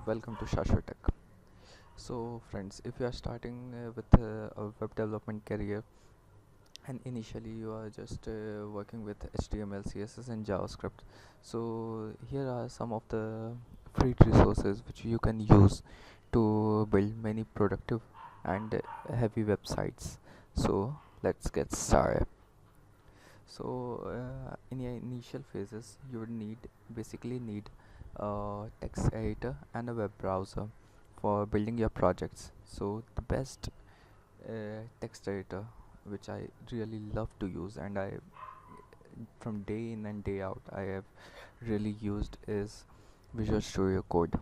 welcome to Shashwat Tech. So, friends, if you are starting with a web development career and initially you are just working with HTML, CSS, and JavaScript, so here are some of the free resources which you can use to build many productive and heavy websites. So, let's get started. So, in your initial phases, you would basically need a text editor and a web browser for building your projects. So, the best text editor, which I really love to use, and I from day in and day out, I have really used is Visual Studio Code.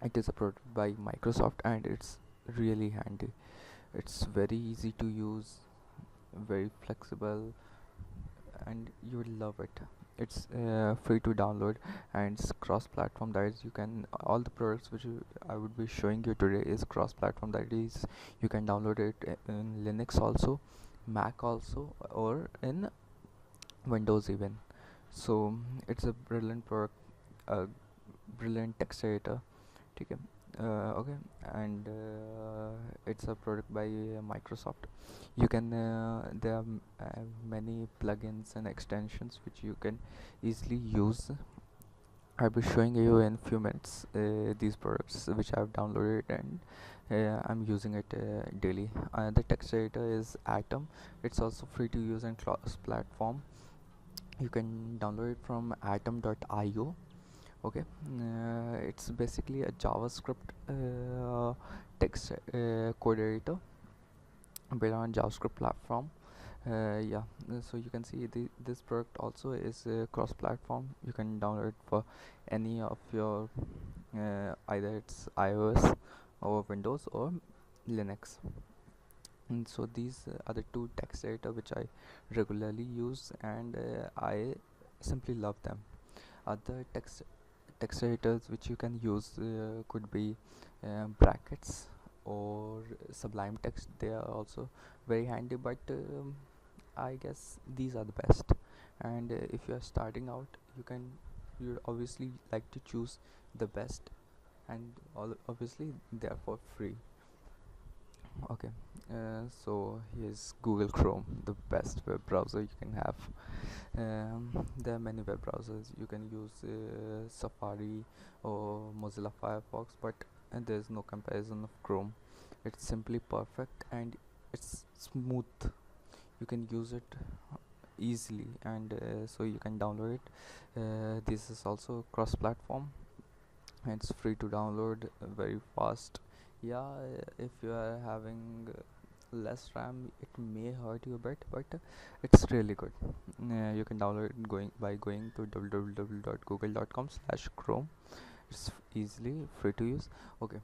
It is a product by Microsoft, and it's really handy. It's very easy to use, very flexible, and you will love it. It's free to download and it's cross-platform. That is, you can all the products which I would be showing you today is cross-platform. That is, you can download it in Linux also, Mac also, or in Windows even. So it's a brilliant product, a brilliant text editor. ठीक है. Okay, and it's a product by Microsoft. You can there are many plugins and extensions which you can easily use. I'll be showing you in few minutes these products which I've downloaded, and I'm using it daily. The text editor is Atom. It's also free to use and cross platform. You can download it from atom.io. Okay, it's basically a JavaScript text code editor built on JavaScript platform. Yeah, so you can see this product also is cross-platform. You can download it for any of your either it's iOS or Windows or Linux. And so these are the two text editor which I regularly use, and I simply love them. Other text editors which you can use could be brackets or Sublime Text. They are also very handy, but I guess these are the best. And if you are starting out, you obviously like to choose the best, and obviously they are for free. Okay, so here's Google Chrome, the best web browser you can have. There are many web browsers. You can use Safari or Mozilla Firefox, but there's no comparison of Chrome. It's simply perfect and it's smooth. You can use it easily, and so you can download it. This is also cross-platform. It's free to download, very fast. Yeah, if you are having less RAM, it may hurt you a bit, but it's really good. You can download it going to www.google.com/chrome. It's easily free to use. Okay,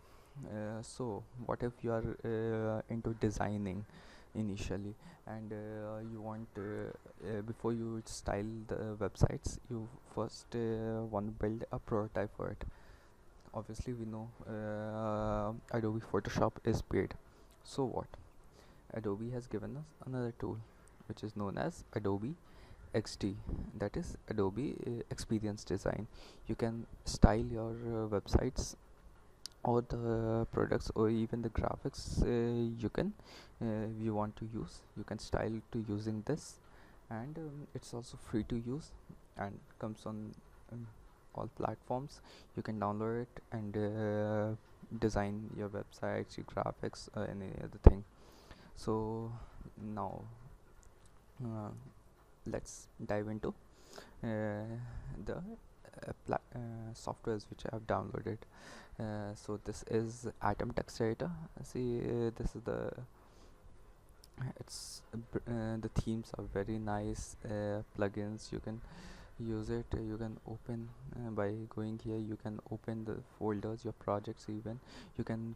so what if you are into designing initially, and you want before you style the websites, you first want to build a prototype for it. Obviously we know Adobe Photoshop is paid. So what, Adobe has given us another tool which is known as Adobe XD, that is Adobe Experience Design. You can style your websites or the products or even the graphics you can if you want to use, you can style to using this, and it's also free to use and comes on um, all platforms. You can download it and design your websites, your graphics, any other thing. So now uh, let's dive into the softwares which I have downloaded. So this is Atom Text Editor. See, this is the themes are very nice. Plugins, you can use it. You can open by going here. You can open the folders, your projects. Even you can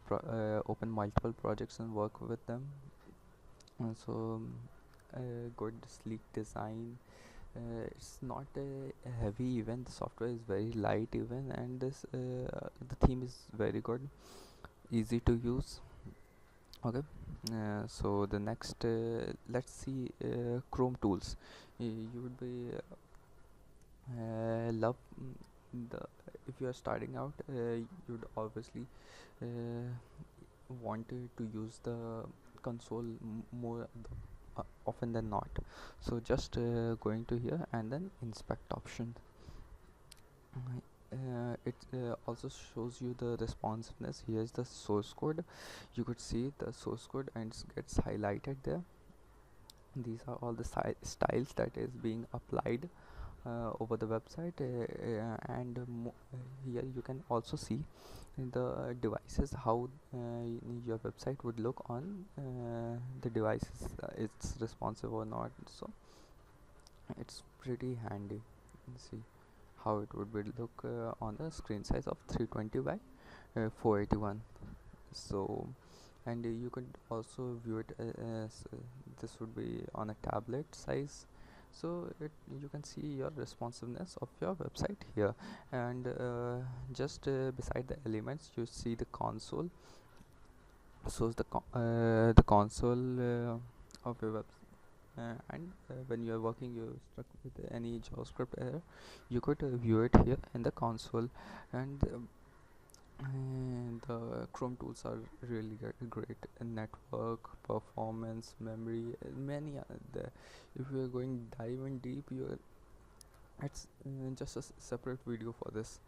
open multiple projects and work with them. So good sleek design. It's not heavy even, the software is very light even, and the theme is very good, easy to use. Okay, so the next let's see Chrome tools. You would be love the if you are starting out, you'd obviously uh, wanted to use the console more often than not. So just going to here and then inspect option. It also shows you the responsiveness. Here's the source code. You could see the source code and it gets highlighted there. These are all the styles that is being applied over the website, and here you can also see the devices, how your website would look on the devices, it's responsive or not. So it's pretty handy. See how it would be look on the screen size of 320 by 481. So and you could also view it as this would be on a tablet size. So you can see your responsiveness of your website here, and just beside the elements you see the console. So the console of your website, and when you are working, you're stuck with any JavaScript error, you could view it here in the console. And the Chrome tools are really great in network performance, memory, many other. If you are going dive in deep, it's just a separate video for this.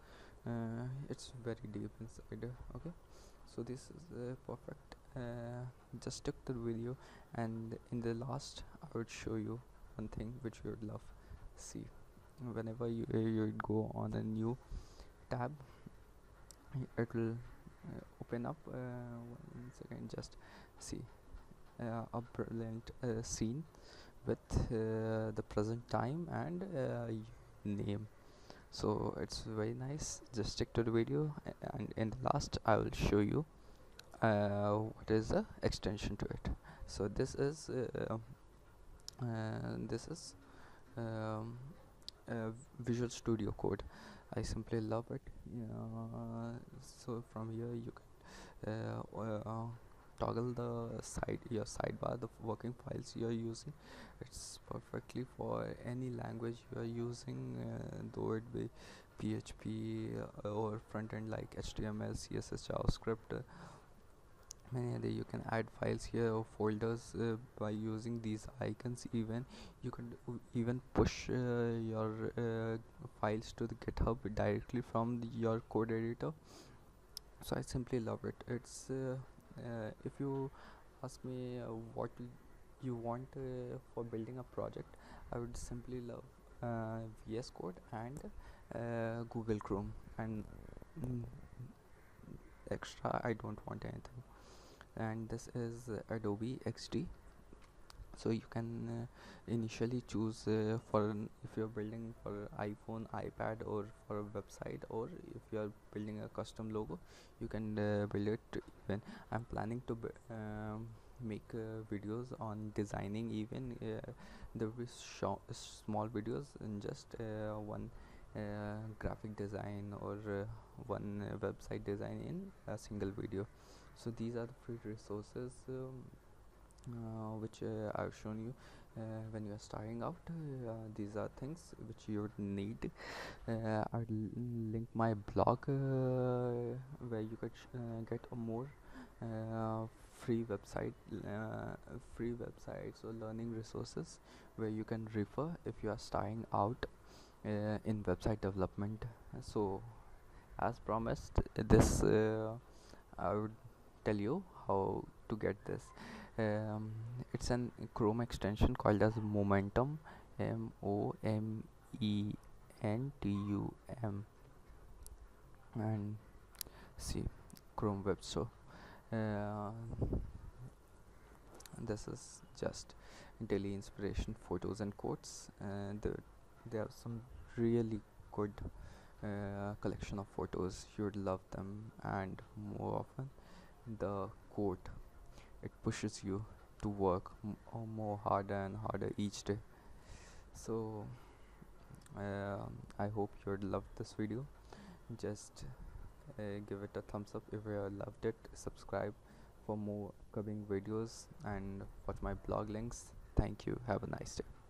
It's very deep inside. Okay, so this is perfect. Just took the video, and in the last I would show you one thing which you would love. See, whenever you go on a new tab, it will open up. One second, just see a brilliant scene with the present time and name. So it's very nice. Just stick to the video, and in the last I will show you what is the extension to it. So this is um, Visual Studio Code. I simply love it. So from here you can toggle the your sidebar, the working files you are using. It's perfectly for any language you are using, though it be PHP or front end like HTML, CSS, JavaScript. Many other, you can add files here or folders by using these icons. Even you can even push your files to the GitHub directly from your code editor. So I simply love it. It's if you ask me what you want for building a project, I would simply love VS Code and Google Chrome, and mm, extra I don't want anything. And this is Adobe XD. So you can initially choose if you're building for iPhone, iPad, or for a website, or if you're building a custom logo, you can build it. Even I'm planning to make videos on designing. Even there will be small videos in just one graphic design or one website design in a single video. So these are the free resources which I've shown you when you are starting out. These are things which you would need. I'll link my blog where you could get a more uh, free website free websites or learning resources where you can refer if you are starting out in website development. So as promised, this I would tell you how to get this. um, it's an Chrome extension called as Momentum, Momentum. And see, Chrome Web Store. uh, this is just daily inspiration photos and quotes, and there are some really good collection of photos. You would love them. And more often, the quote, it pushes you to work more harder and harder each day. So I hope you would love this video. Just give it a thumbs up if you loved it. Subscribe for more upcoming videos and watch my blog links. Thank you. Have a nice day.